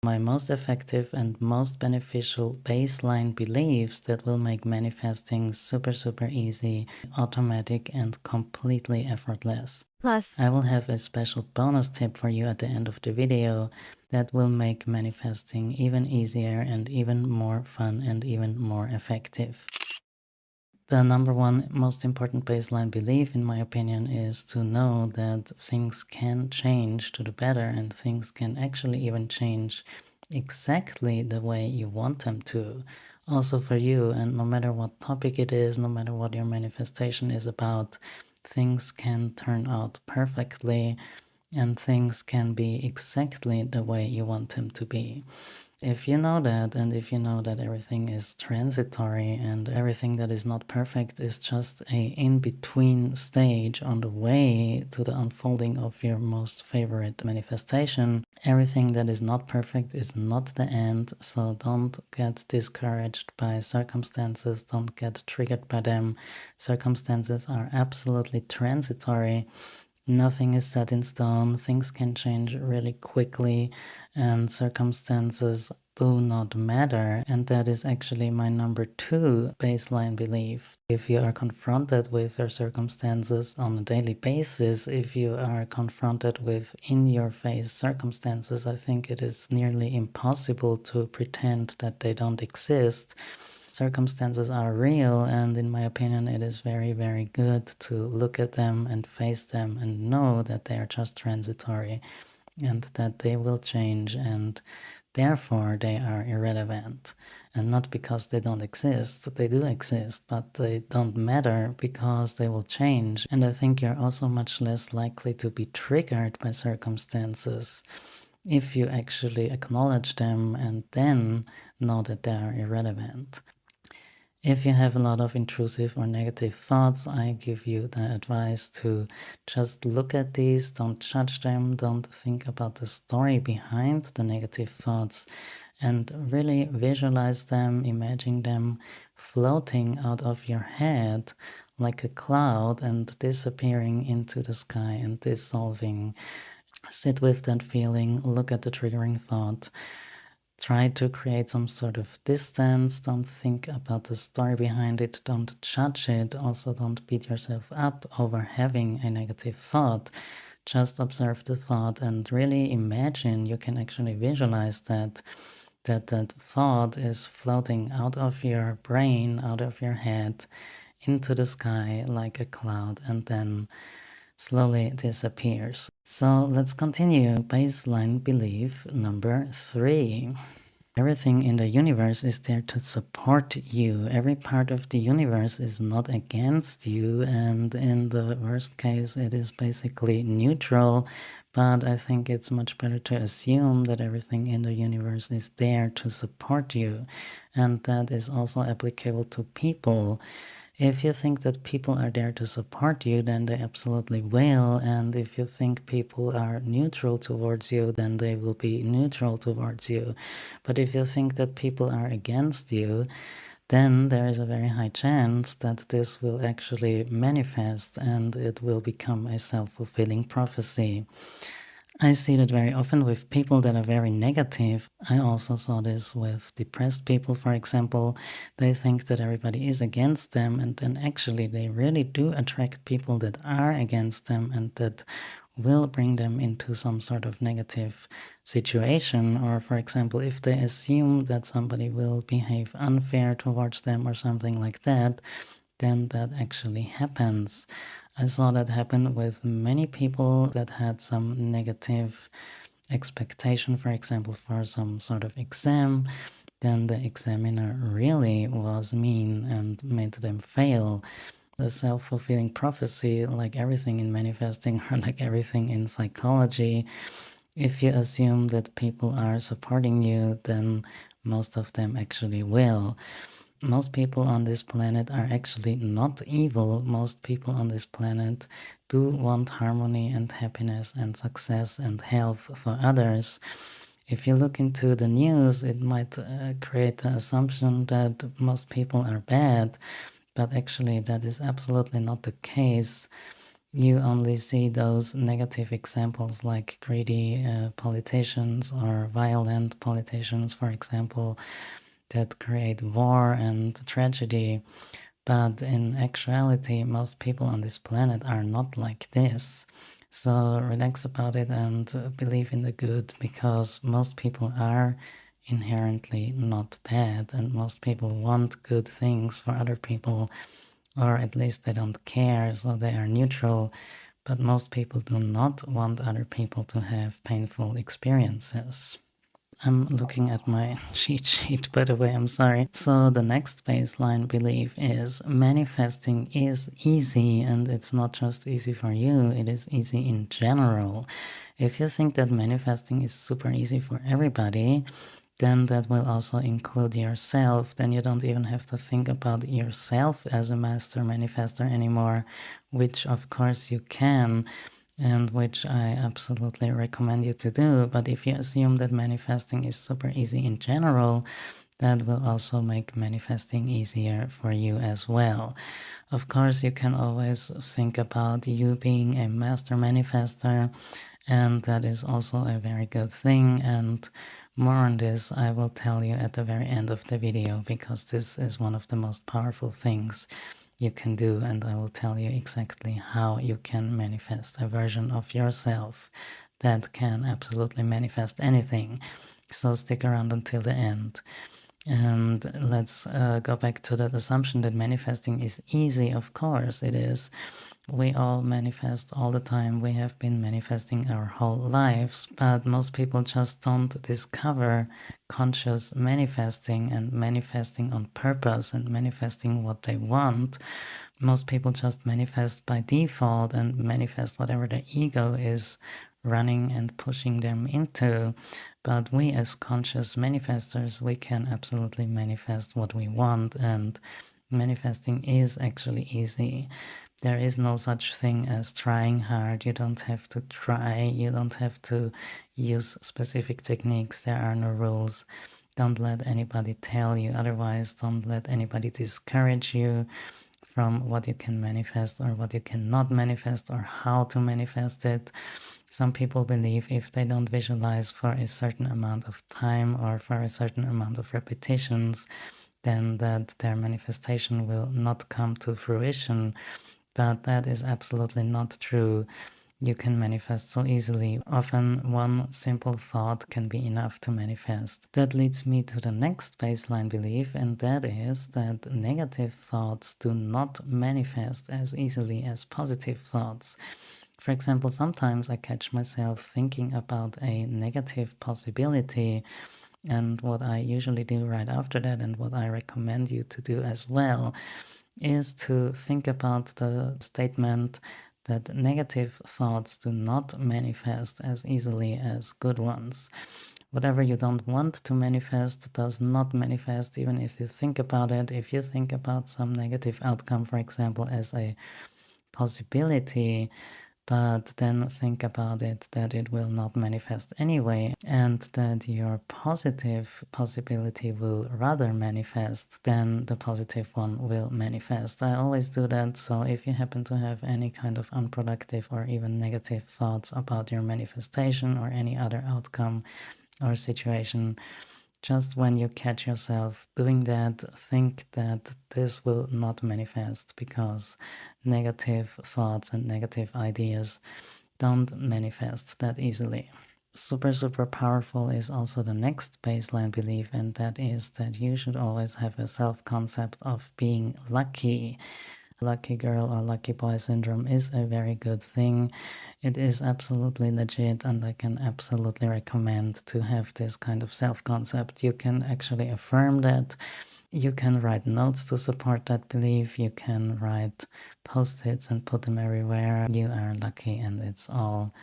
My most effective and most beneficial baseline beliefs that will make manifesting super easy, automatic, and completely effortless. Plus, I will have a special bonus tip for you at the end of the video that will make manifesting even easier and even more fun and even more effective. The number one most important baseline belief, in my opinion, is to know that things can change to the better and things can actually even change exactly the way you want them to. Also for you, and no matter what topic it is, no matter what your manifestation is about, things can turn out perfectly and things can be exactly the way you want them to be. If you know that, and if you know that everything is transitory and everything that is not perfect is just a in-between stage on the way to the unfolding of your most favorite manifestation, everything that is not perfect is not the end, so don't get discouraged by circumstances, don't get triggered by them. Circumstances are absolutely transitory. Nothing is set in stone, things can change really quickly, and circumstances do not matter. And that is actually my number two baseline belief. If you are confronted with your circumstances on a daily basis, if you are confronted with in-your-face circumstances, I think it is nearly impossible to pretend that they don't exist. Circumstances are real, and in my opinion it is very good to look at them and face them and know that they are just transitory and that they will change, and therefore they are irrelevant. And not because they don't exist, they do exist, but they don't matter because they will change. And I think you're also much less likely to be triggered by circumstances if you actually acknowledge them and then know that they are irrelevant. If you have a lot of intrusive or negative thoughts, I give you the advice to just look at these, don't judge them, don't think about the story behind the negative thoughts, and really visualize them, imagine them floating out of your head like a cloud and disappearing into the sky and dissolving. Sit with that feeling, look at the triggering thought. Try to create some sort of distance. Don't think about the story behind it. Don't judge it. Also, don't beat yourself up over having a negative thought. Just observe the thought and really imagine, you can actually visualize that thought is floating out of your brain, out of your head, into the sky like a cloud, and then slowly disappears. So let's continue. Baseline belief number 3. Everything in the universe is there to support you. Every part of the universe is not against you, and in the worst case, it is basically neutral. But I think it's much better to assume that everything in the universe is there to support you, and that is also applicable to people. If you think that people are there to support you, then they absolutely will. And if you think people are neutral towards you, then they will be neutral towards you. But if you think that people are against you, then there is a very high chance that this will actually manifest and it will become a self-fulfilling prophecy. I see that very often with people that are very negative. I also saw this with depressed people, for example. They think that everybody is against them, and then actually they really do attract people that are against them and that will bring them into some sort of negative situation. Or for example, if they assume that somebody will behave unfair towards them or something like that, then that actually happens. I saw that happen with many people that had some negative expectation, for example, for some sort of exam. Then the examiner really was mean and made them fail. The self-fulfilling prophecy, like everything in manifesting or like everything in psychology, if you assume that people are supporting you, then most of them actually will. Most people on this planet are actually not evil. Most people on this planet do want harmony and happiness and success and health for others. If you look into the news, it might create the assumption that most people are bad, but actually that is absolutely not the case. You only see those negative examples like greedy politicians or violent politicians, for example, that create war and tragedy. But in actuality, most people on this planet are not like this. So relax about it and believe in the good, because most people are inherently not bad, and most people want good things for other people, or at least they don't care, so they are neutral. But most people do not want other people to have painful experiences. I'm looking at my cheat sheet, by the way, I'm sorry. So the next baseline belief is manifesting is easy, and it's not just easy for you, it is easy in general. If you think that manifesting is super easy for everybody, then that will also include yourself. Then you don't even have to think about yourself as a master manifestor anymore, which of course you can, and which I absolutely recommend you to do. But if you assume that manifesting is super easy in general, that will also make manifesting easier for you as well. Of course, you can always think about you being a master manifestor, and that is also a very good thing. And more on this I will tell you at the very end of the video, because this is one of the most powerful things you can do, and I will tell you exactly how you can manifest a version of yourself that can absolutely manifest anything. So stick around until the end. And let's go back to that assumption that manifesting is easy. Of course it is. We all manifest all the time. We have been manifesting our whole lives, but most people just don't discover conscious manifesting and manifesting on purpose and manifesting what they want. Most people just manifest by default and manifest whatever the ego is running and pushing them into. But we as conscious manifestors, we can absolutely manifest what we want, and manifesting is actually easy. There is no such thing as trying hard. You don't have to try, you don't have to use specific techniques, there are no rules. Don't let anybody tell you otherwise, don't let anybody discourage you from what you can manifest or what you cannot manifest or how to manifest it. Some people believe if they don't visualize for a certain amount of time or for a certain amount of repetitions, then that their manifestation will not come to fruition. But that is absolutely not true. You can manifest so easily. Often one simple thought can be enough to manifest. That leads me to the next baseline belief, and that is that negative thoughts do not manifest as easily as positive thoughts. For example, sometimes I catch myself thinking about a negative possibility, and what I usually do right after that, and what I recommend you to do as well, is to think about the statement that negative thoughts do not manifest as easily as good ones. Whatever you don't want to manifest does not manifest, even if you think about it. If you think about some negative outcome, for example, as a possibility, but then think about it that it will not manifest anyway, and that your positive possibility will rather manifest, then the positive one will manifest. I always do that. So if you happen to have any kind of unproductive or even negative thoughts about your manifestation or any other outcome or situation, just when you catch yourself doing that, think that this will not manifest, because negative thoughts and negative ideas don't manifest that easily. Super, super powerful is also the next baseline belief, and that is that you should always have a self-concept of being lucky. Lucky girl or lucky boy syndrome is a very good thing. It is absolutely legit, and I can absolutely recommend to have this kind of self-concept. You can actually affirm that. You can write notes to support that belief. You can write post-its and put them everywhere. You are lucky, and it's all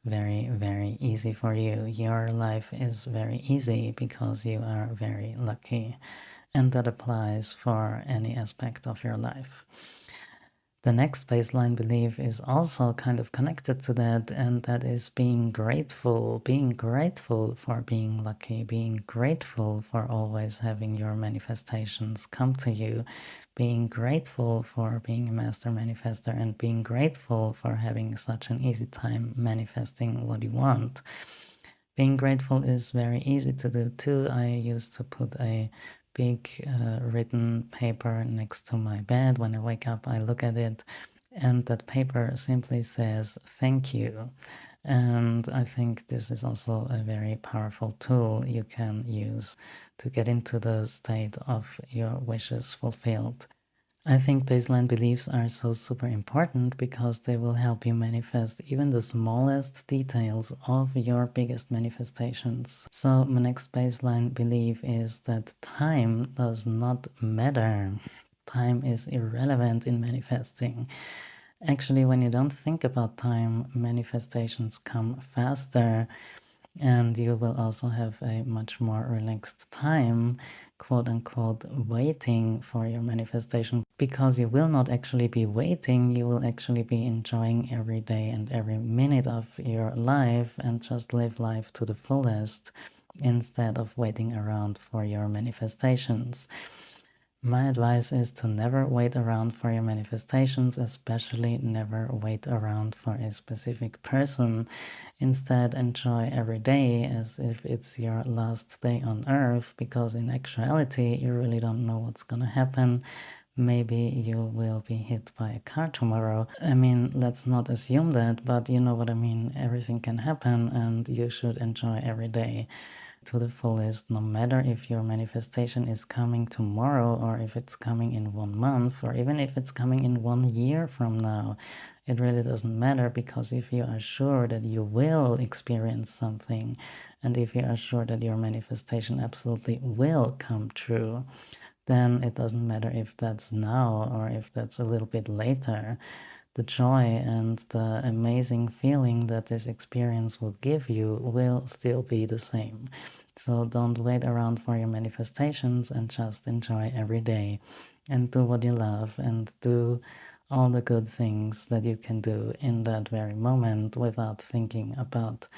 very, very easy for you. Your life is very easy because you are very lucky, and that applies for any aspect of your life. The next baseline belief is also kind of connected to that, and that is being grateful for being lucky, being grateful for always having your manifestations come to you, being grateful for being a master manifestor, and being grateful for having such an easy time manifesting what you want. Being grateful is very easy to do too. I used to put a big written paper next to my bed. When I wake up, I look at it, and that paper simply says thank you. And I think this is also a very powerful tool you can use to get into the state of your wishes fulfilled. I think baseline beliefs are so super important because they will help you manifest even the smallest details of your biggest manifestations. So my next baseline belief is that time does not matter. Time is irrelevant in manifesting. Actually, when you don't think about time, manifestations come faster, and you will also have a much more relaxed time, quote unquote, waiting for your manifestation, because you will not actually be waiting, you will actually be enjoying every day and every minute of your life and just live life to the fullest instead of waiting around for your manifestations. My advice is to never wait around for your manifestations, especially never wait around for a specific person. Instead, enjoy every day as if it's your last day on earth, because in actuality, you really don't know what's gonna happen. Maybe you will be hit by a car tomorrow. I mean, let's not assume that, but you know what I mean. Everything can happen, and you should enjoy every day to the fullest, no matter if your manifestation is coming tomorrow or if it's coming in 1 month or even if it's coming in 1 year from now. It really doesn't matter, because if you are sure that you will experience something, and if you are sure that your manifestation absolutely will come true, then it doesn't matter if that's now or if that's a little bit later. The joy and the amazing feeling that this experience will give you will still be the same. So don't wait around for your manifestations and just enjoy every day and do what you love and do all the good things that you can do in that very moment without thinking about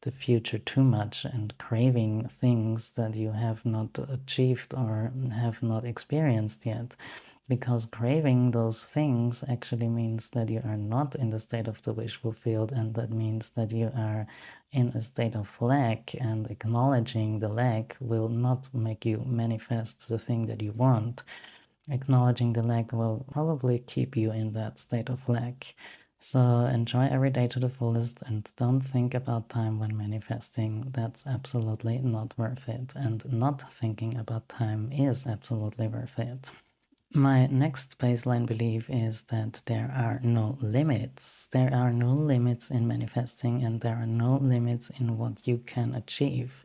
the future too much and craving things that you have not achieved or have not experienced yet. Because craving those things actually means that you are not in the state of the wish fulfilled, and that means that you are in a state of lack, and acknowledging the lack will not make you manifest the thing that you want. Acknowledging the lack will probably keep you in that state of lack. So enjoy every day to the fullest and don't think about time when manifesting. That's absolutely not worth it. And not thinking about time is absolutely worth it. My next baseline belief is that there are no limits. There are no limits in manifesting, and there are no limits in what you can achieve.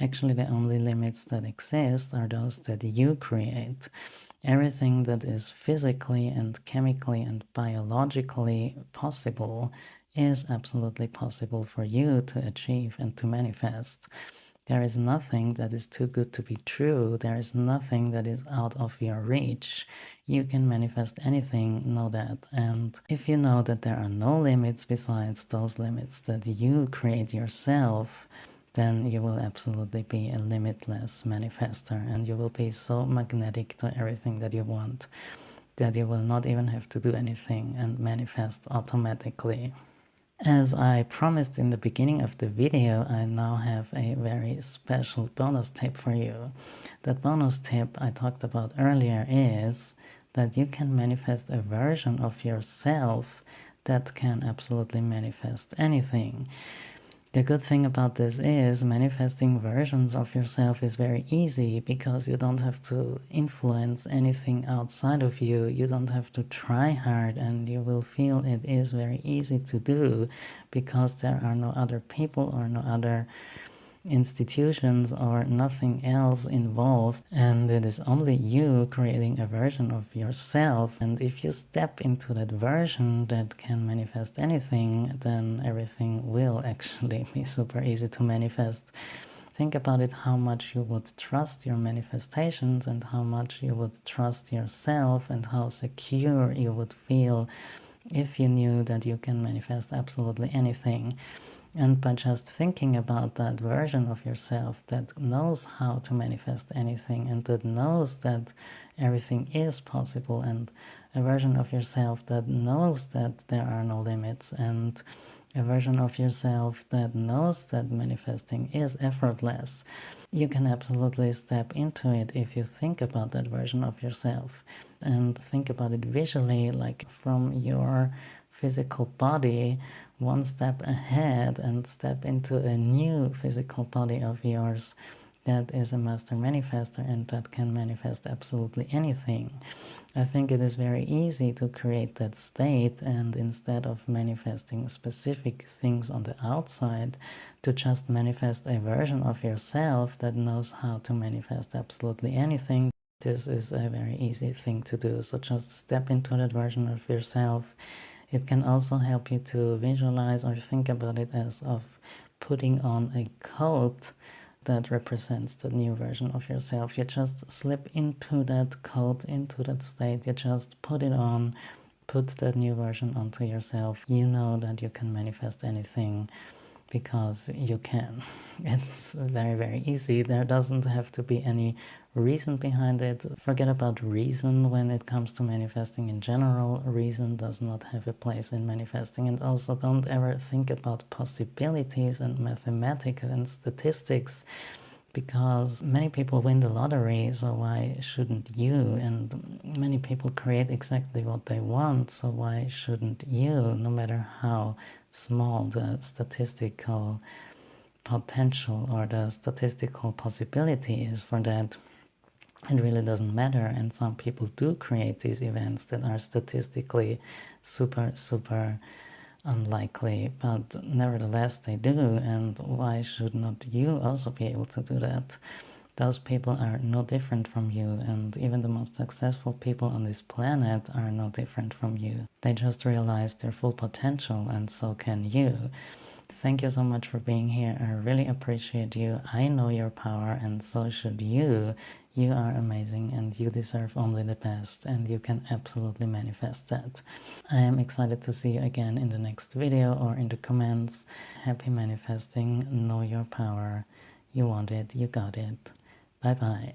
Actually, the only limits that exist are those that you create. Everything that is physically and chemically and biologically possible is absolutely possible for you to achieve and to manifest. There is nothing that is too good to be true. There is nothing that is out of your reach. You can manifest anything, know that. And if you know that there are no limits besides those limits that you create yourself, then you will absolutely be a limitless manifestor, and you will be so magnetic to everything that you want that you will not even have to do anything and manifest automatically. As I promised in the beginning of the video, I now have a very special bonus tip for you. That bonus tip I talked about earlier is that you can manifest a version of yourself that can absolutely manifest anything. The good thing about this is manifesting versions of yourself is very easy, because you don't have to influence anything outside of you. You don't have to try hard, and you will feel it is very easy to do, because there are no other people or no other institutions or nothing else involved, and it is only you creating a version of yourself. And if you step into that version that can manifest anything, then everything will actually be super easy to manifest. Think about it, how much you would trust your manifestations and how much you would trust yourself and how secure you would feel if you knew that you can manifest absolutely anything. And by just thinking about that version of yourself that knows how to manifest anything and that knows that everything is possible, and a version of yourself that knows that there are no limits, and a version of yourself that knows that manifesting is effortless, you can absolutely step into it if you think about that version of yourself and think about it visually, like from your physical body one step ahead and step into a new physical body of yours that is a master manifestor and that can manifest absolutely anything. I think it is very easy to create that state, and instead of manifesting specific things on the outside, to just manifest a version of yourself that knows how to manifest absolutely anything. This is a very easy thing to do, so just step into that version of yourself. It can also help you to visualize or think about it as of putting on a coat that represents the new version of yourself. You just slip into that coat, into that state, you just put it on, put that new version onto yourself. You know that you can manifest anything because you can. It's very, very easy. There doesn't have to be any reason behind it. Forget about reason when it comes to manifesting in general. Reason does not have a place in manifesting. And also don't ever think about possibilities and mathematics and statistics, because many people win the lottery, so why shouldn't you? And many people create exactly what they want, so why shouldn't you? No matter how small the statistical potential or the statistical possibility is for that, it really doesn't matter. And some people do create these events that are statistically super, super unlikely, but nevertheless they do, and why should not you also be able to do that? Those people are no different from you, and even the most successful people on this planet are no different from you. They just realized their full potential, and so can you. Thank you so much for being here. I really appreciate you. I know your power, and so should you. You are amazing and you deserve only the best, and you can absolutely manifest that. I am excited to see you again in the next video or in the comments. Happy manifesting. Know your power. You want it. You got it. Bye bye.